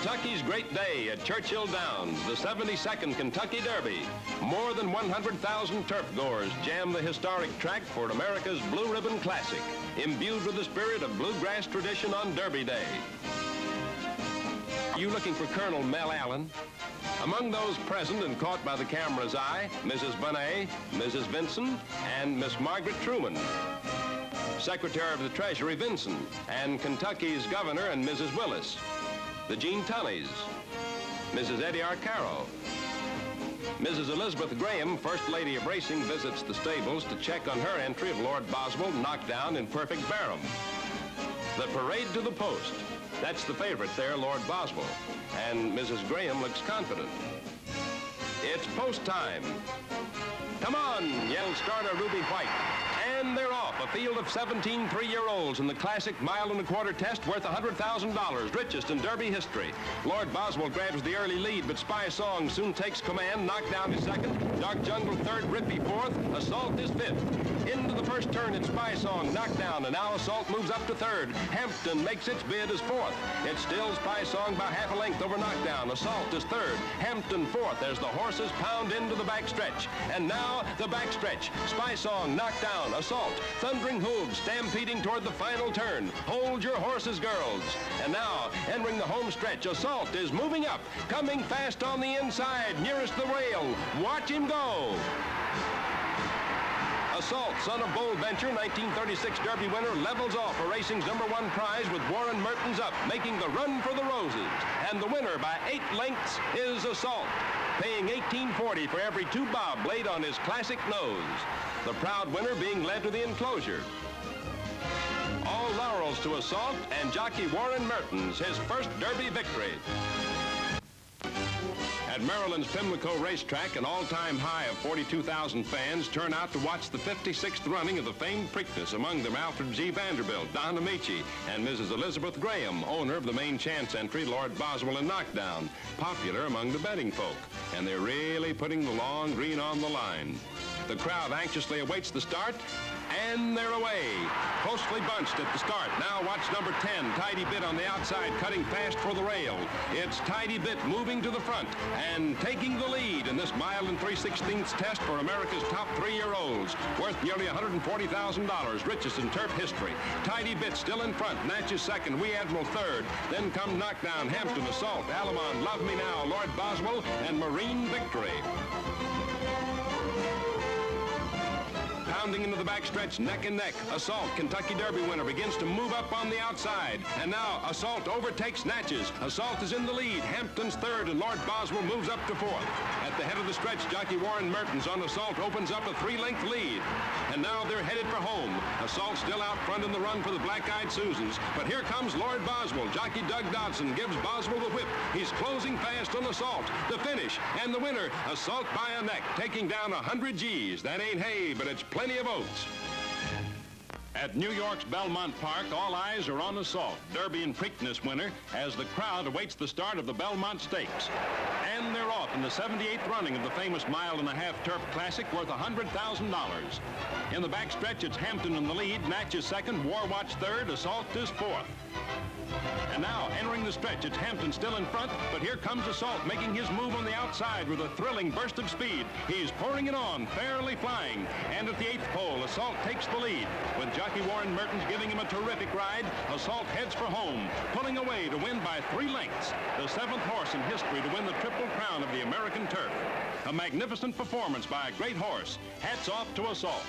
Kentucky's great day at Churchill Downs, the 72nd Kentucky Derby. More than 100,000 turf goers jam the historic track for America's Blue Ribbon Classic, imbued with the spirit of bluegrass tradition on Derby Day. Are you looking for Colonel Mel Allen? Among those present and caught by the camera's eye, Mrs. Bonet, Mrs. Vinson, and Miss Margaret Truman. Secretary of the Treasury Vinson, and Kentucky's Governor and Mrs. Willis. The Gene Tunnys, Mrs. Eddie Arcaro. Mrs. Elizabeth Graham, First Lady of Racing, visits the stables to check on her entry of Lord Boswell knocked down in Perfect Barham. The Parade to the Post. That's the favorite there, Lord Boswell. And Mrs. Graham looks confident. It's post time. Come on, yelled starter Ruby White. And they're off. A field of 17 3-year-olds in the classic mile-and-a-quarter test worth $100,000, richest in Derby history. Lord Boswell grabs the early lead, but Spy Song soon takes command, knocked down is second, Dark Jungle third, Rippy fourth, Assault is fifth. Into the first turn, it's Spy Song, knocked down, and now Assault moves up to third. Hampton makes its bid as fourth. It's still Spy Song by half a length over Knockdown. Assault is third, Hampton fourth as the horses pound into the backstretch. And now the backstretch. Spy Song, knocked down, Assault, thundering hooves stampeding toward the final turn. Hold your horses, girls. And now, entering the home stretch, Assault is moving up, coming fast on the inside, nearest the rail. Watch him go. Assault, son of Bold Venture, 1936 Derby winner, levels off for racing's #1 prize with Warren Mertens up, making the run for the roses. And the winner by 8 lengths is Assault, paying $18.40 for every 2 bob laid on his classic nose. The proud winner being led to the enclosure. All laurels to Assault and jockey Warren Mertens, his first Derby victory. At Maryland's Pimlico Racetrack, an all-time high of 42,000 fans turn out to watch the 56th running of the famed Preakness, among them Alfred G. Vanderbilt, Don Amici, and Mrs. Elizabeth Graham, owner of the main chance entry, Lord Boswell and Knockdown, popular among the betting folk. And they're really putting the long green on the line. The crowd anxiously awaits the start, and they're away. Closely bunched at the start. Now watch number 10, Tidy Bit on the outside, cutting fast for the rail. It's Tidy Bit moving to the front and taking the lead in this mile and 3/16 test for America's top 3-year-olds, worth nearly $140,000, richest in turf history. Tidy Bit still in front, Natchez second, Wee Admiral third. Then come Knockdown, Hampton, Assault, Alamon, Love Me Now, Lord Boswell, and Marine Victory. Pounding into the backstretch, neck and neck. Assault, Kentucky Derby winner, begins to move up on the outside. And now Assault overtakes Natchez. Assault is in the lead. Hampton's third, and Lord Boswell moves up to fourth. At the head of the stretch, jockey Warren Mertens on Assault opens up a 3-length lead. And now they're headed for home. Assault still out front in the run for the Black-Eyed Susans. But here comes Lord Boswell. Jockey Doug Dodson gives Boswell the whip. He's closing fast on Assault. The finish, and the winner, Assault by a neck, taking down 100 G's. That ain't hay, but it's plenty of oats. At New York's Belmont Park, all eyes are on Assault, Derby and Preakness winner, as the crowd awaits the start of the Belmont Stakes. And they're off in the 78th running of the famous mile-and-a-half turf classic worth $100,000. In the backstretch, it's Hampton in the lead, Natchez second, Warwatch third, Assault is fourth. And now, entering the stretch, it's Hampton still in front, but here comes Assault, making his move on the outside with a thrilling burst of speed. He's pouring it on, fairly flying. And at the 8th pole, Assault takes the lead. With jockey Warren Mertens giving him a terrific ride, Assault heads for home, pulling away to win by 3 lengths. The 7th horse in history to win the Triple Crown of the American turf. A magnificent performance by a great horse. Hats off to Assault.